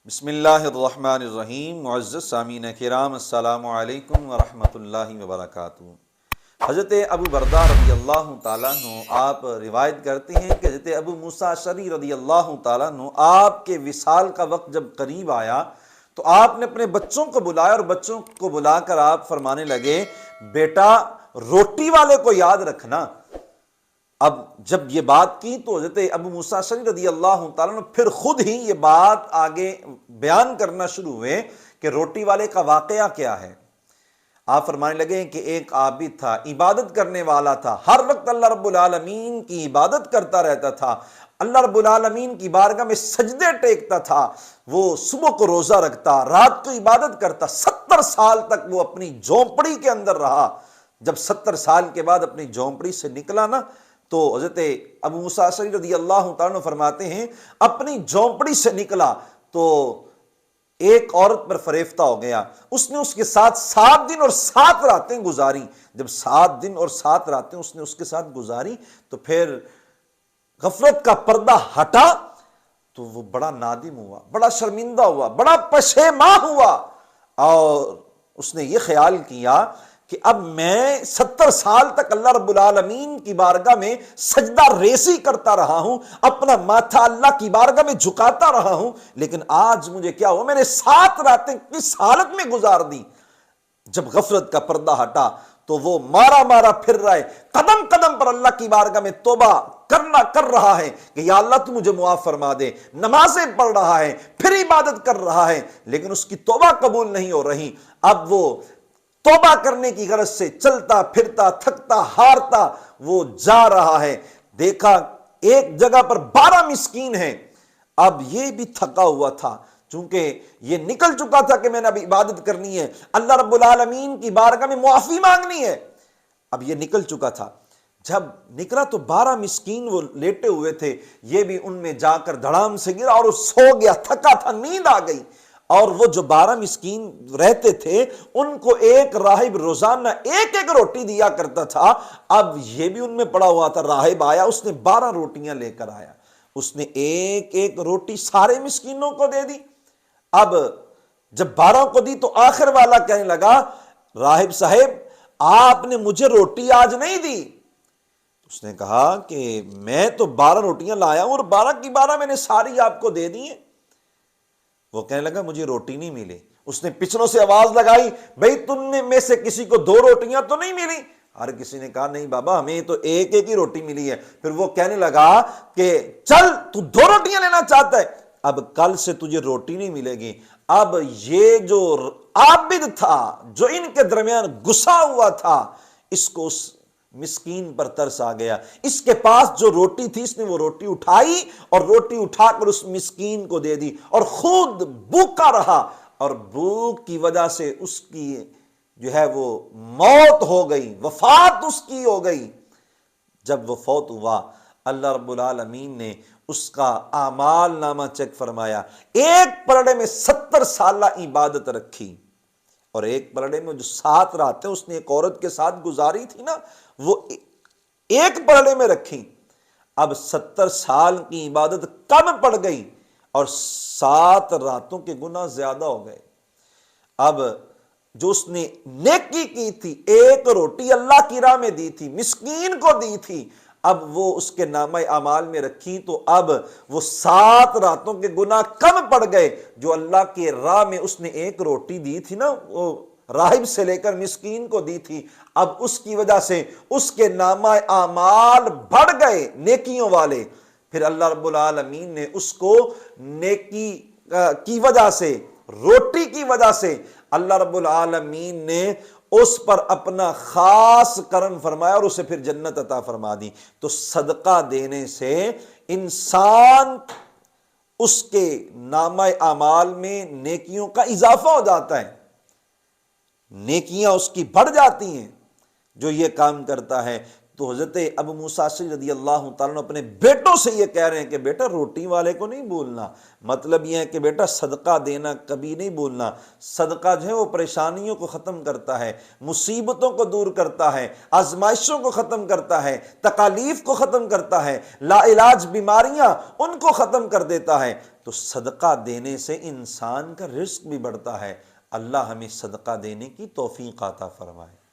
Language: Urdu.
بسم اللہ الرحمن الرحیم۔ معزز سامعین کرام، السلام علیکم ورحمۃ اللہ وبرکاتہ۔ حضرت ابو بردہ رضی اللہ تعالیٰ عنہ آپ روایت کرتے ہیں کہ حضرت ابو موسیٰ اشعری رضی اللہ تعالیٰ عنہ آپ کے وصال کا وقت جب قریب آیا تو آپ نے اپنے بچوں کو بلایا اور بچوں کو بلا کر آپ فرمانے لگے، بیٹا روٹی والے کو یاد رکھنا۔ اب جب یہ بات کی تو حضرت ابو موسیٰ اشعری رضی اللہ تعالیٰ عنہ پھر خود ہی یہ بات آگے بیان کرنا شروع ہوئے کہ روٹی والے کا واقعہ کیا ہے۔ آپ فرمانے لگے کہ ایک عابد تھا، عبادت کرنے والا تھا، ہر وقت اللہ رب العالمین کی عبادت کرتا رہتا تھا، اللہ رب العالمین کی بارگاہ میں سجدے ٹیکتا تھا، وہ صبح کو روزہ رکھتا، رات کو عبادت کرتا، 70 سال تک وہ اپنی جھونپڑی کے اندر رہا۔ جب 70 سال کے بعد اپنی جھونپڑی سے نکلا نا تو حضرت ابو موسیٰ اشعری رضی اللہ تعالیٰ عنہ فرماتے ہیں اپنی جھونپڑی سے نکلا تو ایک عورت پر فریفتہ ہو گیا، اس نے اس کے ساتھ 7 دن اور 7 راتیں گزاری۔ جب 7 دن اور 7 راتیں اس نے اس کے ساتھ گزاری تو پھر غفلت کا پردہ ہٹا تو وہ بڑا نادم ہوا، بڑا شرمندہ ہوا، بڑا پشیماں ہوا، اور اس نے یہ خیال کیا کہ اب میں 70 سال تک اللہ رب العالمین کی بارگاہ میں سجدہ ریزی کرتا رہا ہوں، اپنا ماتھا اللہ کی بارگاہ میں جھکاتا رہا ہوں، لیکن آج مجھے کیا ہوا، میں نے 7 راتیں کس حالت میں گزار دی۔ جب غفلت کا پردہ ہٹا تو وہ مارا پھر رہا ہے، قدم قدم پر اللہ کی بارگاہ میں توبہ کر رہا ہے کہ یا اللہ تو مجھے معاف فرما دے، نمازیں پڑھ رہا ہے، پھر عبادت کر رہا ہے، لیکن اس کی توبہ قبول نہیں ہو رہی۔ اب وہ توبہ کرنے کی غرض سے چلتا پھرتا تھکتا ہارتا وہ جا رہا ہے، دیکھا ایک جگہ پر 12 مسکین ہیں۔ اب یہ بھی تھکا ہوا تھا، چونکہ یہ نکل چکا تھا کہ میں نے اب عبادت کرنی ہے، اللہ رب العالمین کی بارگاہ میں معافی مانگنی ہے، اب یہ نکل چکا تھا۔ جب نکلا تو 12 مسکین وہ لیٹے ہوئے تھے، یہ بھی ان میں جا کر دھڑام سے گرا اور وہ سو گیا، تھکا تھا، نیند آ گئی۔ اور وہ جو 12 مسکین رہتے تھے ان کو ایک راہب روزانہ ایک روٹی دیا کرتا تھا۔ اب یہ بھی ان میں پڑا ہوا تھا، راہب آیا، اس نے 12 روٹیاں لے کر آیا، اس نے ایک روٹی سارے مسکینوں کو دے دی۔ اب جب 12 کو دی تو آخر والا کہنے لگا، راہب صاحب آپ نے مجھے روٹی آج نہیں دی۔ اس نے کہا کہ میں تو 12 روٹیاں لایا ہوں اور 12 کی 12 میں نے ساری آپ کو دے دی ہیں۔ وہ کہنے لگا مجھے روٹی نہیں ملی۔ اس نے پچھلوں سے آواز لگائی، بھئی تم میں سے کسی کو 2 روٹیاں تو نہیں ملی؟ ہر کسی نے کہا نہیں بابا، ہمیں تو ایک ہی روٹی ملی ہے۔ پھر وہ کہنے لگا کہ چل تو 2 روٹیاں لینا چاہتا ہے، اب کل سے تجھے روٹی نہیں ملے گی۔ اب یہ جو عابد تھا جو ان کے درمیان گھسا ہوا تھا، اس کو اس مسکین پر ترس آ گیا، اس کے پاس جو روٹی تھی اس نے وہ روٹی اٹھائی اور روٹی اٹھا کر اس مسکین کو دے دی، اور خود بھوکا رہا، اور بھوک کی وجہ سے اس کی جو ہے وہ موت ہو گئی، وفات اس کی ہو گئی۔ جب وہ فوت ہوا اللہ رب العالمین نے اس کا اعمال نامہ چیک فرمایا، ایک پلڑے میں 70 سالہ عبادت رکھی، اور ایک پلڑے میں جو 7 راتیں اس نے ایک عورت کے ساتھ گزاری تھی نا وہ ایک پلڑے میں رکھی۔ اب 70 سال کی عبادت کم پڑ گئی اور 7 راتوں کے گناہ زیادہ ہو گئے۔ اب جو اس نے نیکی کی تھی، ایک روٹی اللہ کی راہ میں دی تھی، مسکین کو دی تھی، اب وہ اس کے نامہ اعمال میں رکھی تو اب وہ 7 راتوں کے گناہ کم پڑ گئے۔ جو اللہ کی راہ میں اس نے ایک روٹی دی تھی نا، وہ راہب سے لے کر مسکین کو دی تھی، اب اس کی وجہ سے اس کے نامہ اعمال بڑھ گئے نیکیوں والے۔ پھر اللہ رب العالمین نے اس کو نیکی کی وجہ سے، روٹی کی وجہ سے اللہ رب العالمین نے اس پر اپنا خاص کرم فرمایا اور اسے پھر جنت عطا فرما دی۔ تو صدقہ دینے سے انسان اس کے نامہ اعمال میں نیکیوں کا اضافہ ہو جاتا ہے، نیکیاں اس کی بڑھ جاتی ہیں جو یہ کام کرتا ہے۔ تو حضرت ابو موسیٰ اشعری رضی اللہ تعالیٰ عنہ اپنے بیٹوں سے یہ کہہ رہے ہیں کہ بیٹا روٹی والے کو نہیں بولنا، مطلب یہ ہے کہ بیٹا صدقہ دینا کبھی نہیں بولنا۔ صدقہ جو ہے وہ پریشانیوں کو ختم کرتا ہے، مصیبتوں کو دور کرتا ہے، آزمائشوں کو ختم کرتا ہے، تکالیف کو ختم کرتا ہے، لا علاج بیماریاں ان کو ختم کر دیتا ہے۔ تو صدقہ دینے سے انسان کا رزق بھی بڑھتا ہے۔ اللہ ہمیں صدقہ دینے کی توفیق عطا فرمائے۔